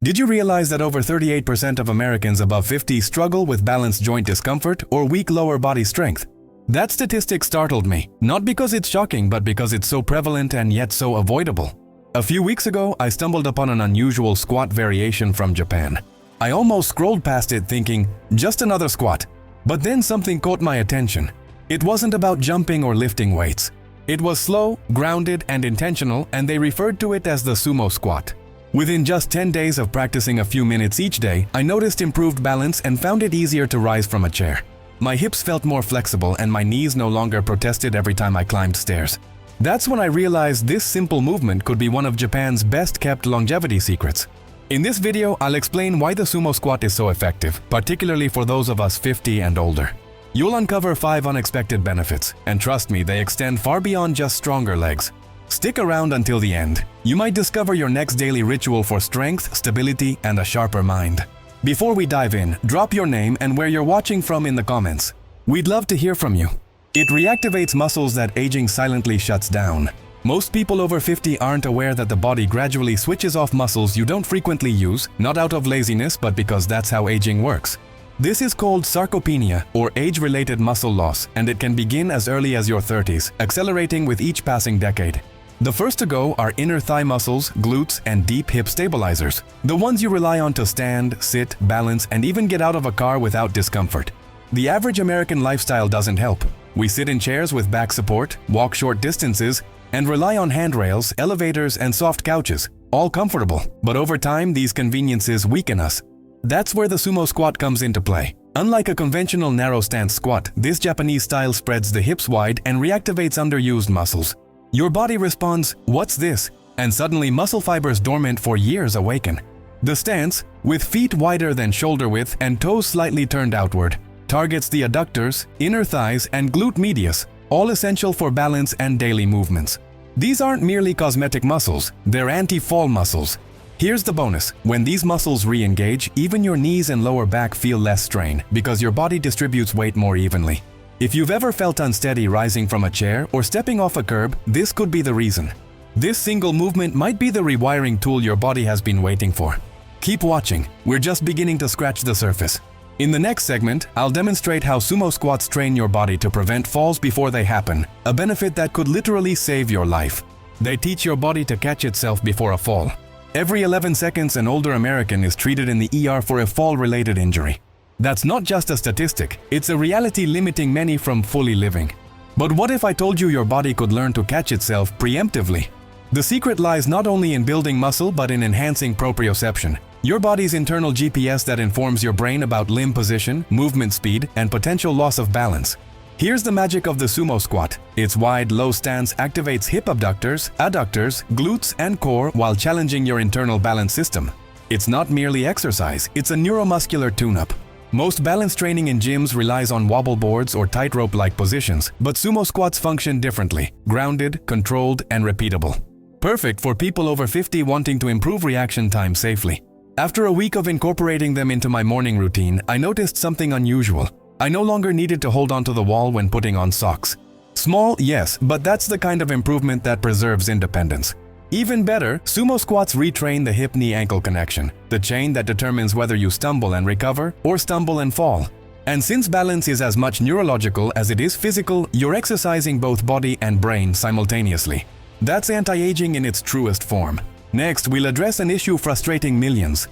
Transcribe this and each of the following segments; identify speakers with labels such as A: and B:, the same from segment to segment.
A: Did you realize that over 38% of Americans above 50 struggle with balance joint discomfort or weak lower body strength? That statistic startled me, not because it's shocking, but because it's so prevalent and yet so avoidable. A few weeks ago, I stumbled upon an unusual squat variation from Japan. I almost scrolled past it thinking, just another squat. But then something caught my attention. It wasn't about jumping or lifting weights. It was slow, grounded, and intentional, and they referred to it as the sumo squat. Within just 10 days of practicing a few minutes each day, I noticed improved balance and found it easier to rise from a chair. My hips felt more flexible and my knees no longer protested every time I climbed stairs. That's when I realized this simple movement could be one of Japan's best-kept longevity secrets. In this video, I'll explain why the sumo squat is so effective, particularly for those of us 50 and older. You'll uncover 5 unexpected benefits, and trust me, they extend far beyond just stronger legs. Stick around until the end. You might discover your next daily ritual for strength, stability, and a sharper mind. Before we dive in, drop your name and where you're watching from in the comments. We'd love to hear from you. It reactivates muscles that aging silently shuts down. Most people over 50 aren't aware that the body gradually switches off muscles you don't frequently use, not out of laziness, but because that's how aging works. This is called sarcopenia, or age-related muscle loss, and it can begin as early as your 30s, accelerating with each passing decade. The first to go are inner thigh muscles, glutes, and deep hip stabilizers, the ones you rely on to stand, sit, balance, and even get out of a car without discomfort. The average American lifestyle doesn't help. We sit in chairs with back support, walk short distances, and rely on handrails, elevators, and soft couches, all comfortable. But over time, these conveniences weaken us. That's where the sumo squat comes into play. Unlike a conventional narrow stance squat, this Japanese style spreads the hips wide and reactivates underused muscles. Your body responds, "What's this?" and suddenly muscle fibers dormant for years awaken. The stance, with feet wider than shoulder width and toes slightly turned outward, targets the adductors, inner thighs, and glute medius, all essential for balance and daily movements. These aren't merely cosmetic muscles, they're anti-fall muscles. Here's the bonus: when these muscles re-engage, even your knees and lower back feel less strain because your body distributes weight more evenly. If you've ever felt unsteady rising from a chair or stepping off a curb, this could be the reason. This single movement might be the rewiring tool your body has been waiting for. Keep watching, we're just beginning to scratch the surface. In the next segment, I'll demonstrate how sumo squats train your body to prevent falls before they happen, a benefit that could literally save your life. They teach your body to catch itself before a fall. Every 11 seconds, an older American is treated in the ER for a fall-related injury. That's not just a statistic, it's a reality limiting many from fully living. But what if I told you your body could learn to catch itself preemptively? The secret lies not only in building muscle but in enhancing proprioception, your body's internal GPS that informs your brain about limb position, movement speed, and potential loss of balance. Here's the magic of the sumo squat. Its wide, low stance activates hip abductors, adductors, glutes, and core while challenging your internal balance system. It's not merely exercise, it's a neuromuscular tune-up. Most balance training in gyms relies on wobble boards or tightrope-like positions, but sumo squats function differently, grounded, controlled, and repeatable. Perfect for people over 50 wanting to improve reaction time safely. After a week of incorporating them into my morning routine, I noticed something unusual. I no longer needed to hold onto the wall when putting on socks. Small, yes, but that's the kind of improvement that preserves independence. Even better, sumo squats retrain the hip-knee-ankle connection, the chain that determines whether you stumble and recover or stumble and fall. And since balance is as much neurological as it is physical, you're exercising both body and brain simultaneously. That's anti-aging in its truest form. Next, we'll address an issue frustrating millions: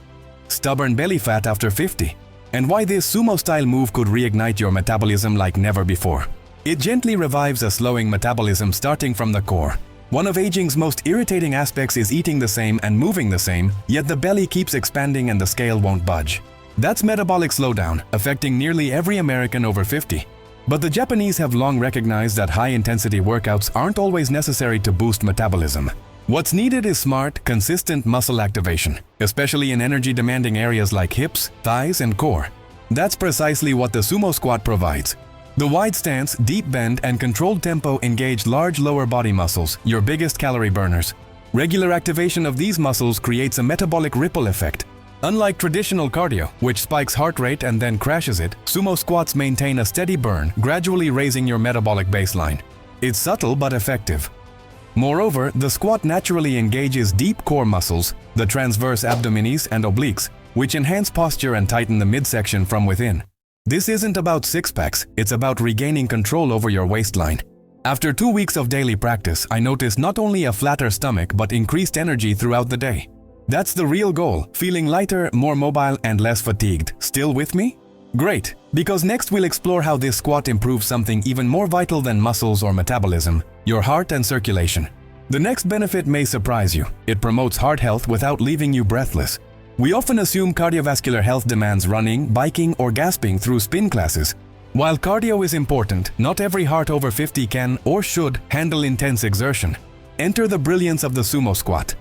A: stubborn belly fat after 50, and why this sumo-style move could reignite your metabolism like never before. It gently revives a slowing metabolism starting from the core. One of aging's most irritating aspects is eating the same and moving the same, yet the belly keeps expanding and the scale won't budge. That's metabolic slowdown, affecting nearly every American over 50. But the Japanese have long recognized that high-intensity workouts aren't always necessary to boost metabolism. What's needed is smart, consistent muscle activation, especially in energy-demanding areas like hips, thighs, and core. That's precisely what the sumo squat provides. The wide stance, deep bend, and controlled tempo engage large lower body muscles, your biggest calorie burners. Regular activation of these muscles creates a metabolic ripple effect. Unlike traditional cardio, which spikes heart rate and then crashes it, sumo squats maintain a steady burn, gradually raising your metabolic baseline. It's subtle but effective. Moreover, the squat naturally engages deep core muscles, the transverse abdominis and obliques, which enhance posture and tighten the midsection from within. This isn't about six-packs, it's about regaining control over your waistline. After 2 weeks of daily practice, I noticed not only a flatter stomach but increased energy throughout the day. That's the real goal, feeling lighter, more mobile, and less fatigued. Still with me? Great, because next we'll explore how this squat improves something even more vital than muscles or metabolism, your heart and circulation. The next benefit may surprise you. It promotes heart health without leaving you breathless. We often assume cardiovascular health demands running, biking, or gasping through spin classes. While cardio is important, not every heart over 50 can or should handle intense exertion. Enter the brilliance of the sumo squat.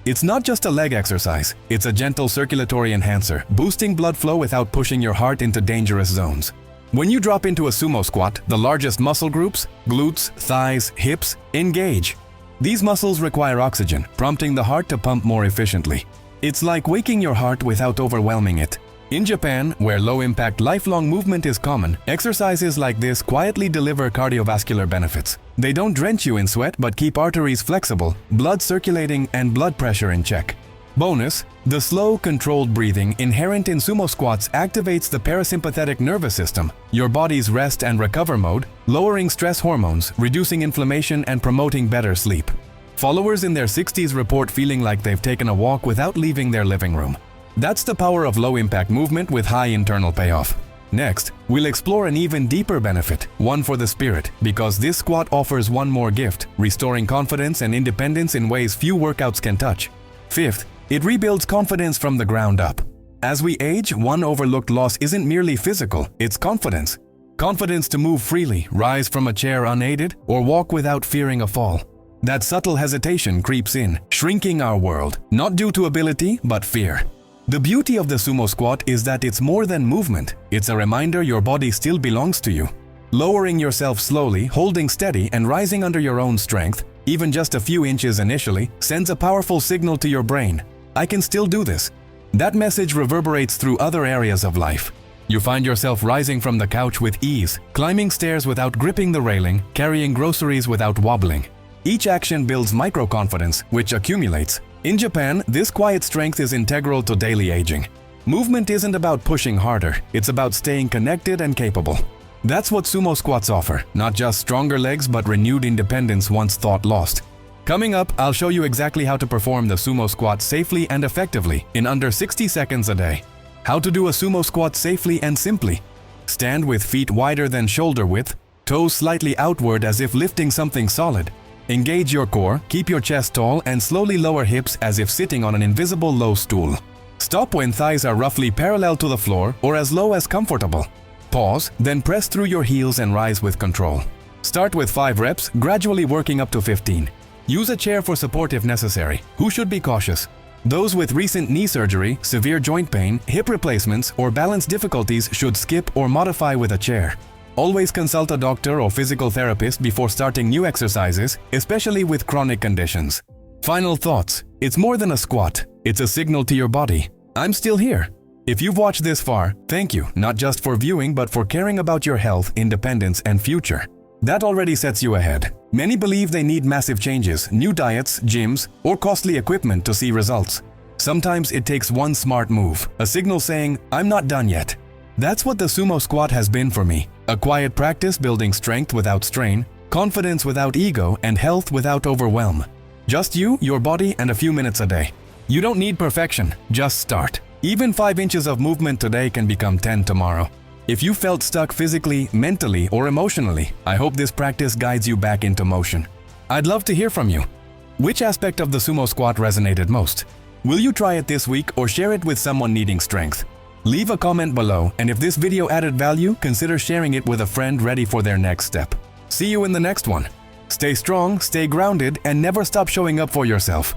A: It's not just a leg exercise, it's a gentle circulatory enhancer, boosting blood flow without pushing your heart into dangerous zones. When you drop into a sumo squat, the largest muscle groups, glutes, thighs, hips, engage. These muscles require oxygen, prompting the heart to pump more efficiently. It's like waking your heart without overwhelming it. In Japan, where low-impact lifelong movement is common, exercises like this quietly deliver cardiovascular benefits. They don't drench you in sweat but keep arteries flexible, blood circulating, and blood pressure in check. Bonus: the slow, controlled breathing inherent in sumo squats activates the parasympathetic nervous system, your body's rest and recover mode, lowering stress hormones, reducing inflammation, and promoting better sleep. Followers in their 60s report feeling like they've taken a walk without leaving their living room. That's the power of low-impact movement with high internal payoff. Next, we'll explore an even deeper benefit, one for the spirit, because this squat offers one more gift, restoring confidence and independence in ways few workouts can touch. Fifth, it rebuilds confidence from the ground up. As we age, one overlooked loss isn't merely physical, it's confidence. Confidence to move freely, rise from a chair unaided, or walk without fearing a fall. That subtle hesitation creeps in, shrinking our world, not due to ability, but fear. The beauty of the sumo squat is that it's more than movement. It's a reminder your body still belongs to you. Lowering yourself slowly, holding steady, and rising under your own strength, even just a few inches initially, sends a powerful signal to your brain. I can still do this. That message reverberates through other areas of life. You find yourself rising from the couch with ease, climbing stairs without gripping the railing, carrying groceries without wobbling. Each action builds micro-confidence, which accumulates. In Japan, this quiet strength is integral to daily aging. Movement isn't about pushing harder, it's about staying connected and capable. That's what sumo squats offer, not just stronger legs but renewed independence once thought lost. Coming up, I'll show you exactly how to perform the sumo squat safely and effectively in under 60 seconds a day. How to do a sumo squat safely and simply. Stand with feet wider than shoulder width, toes slightly outward as if lifting something solid. Engage your core, keep your chest tall, and slowly lower hips as if sitting on an invisible low stool. Stop when thighs are roughly parallel to the floor or as low as comfortable. Pause, then press through your heels and rise with control. Start with 5 reps, gradually working up to 15. Use a chair for support if necessary. Who should be cautious? Those with recent knee surgery, severe joint pain, hip replacements, or balance difficulties should skip or modify with a chair. Always consult a doctor or physical therapist before starting new exercises, especially with chronic conditions. Final thoughts. It's more than a squat. It's a signal to your body. I'm still here. If you've watched this far, thank you, not just for viewing but for caring about your health, independence, and future. That already sets you ahead. Many believe they need massive changes, new diets, gyms, or costly equipment to see results. Sometimes it takes one smart move, a signal saying, "I'm not done yet." That's what the sumo squat has been for me. A quiet practice building strength without strain, confidence without ego, and health without overwhelm. Just you, your body, and a few minutes a day. You don't need perfection, just start. Even 5 inches of movement today can become 10 tomorrow. If you felt stuck physically, mentally, or emotionally, I hope this practice guides you back into motion. I'd love to hear from you. Which aspect of the sumo squat resonated most? Will you try it this week or share it with someone needing strength? Leave a comment below, and if this video added value, consider sharing it with a friend ready for their next step. See you in the next one. Stay strong, stay grounded, and never stop showing up for yourself.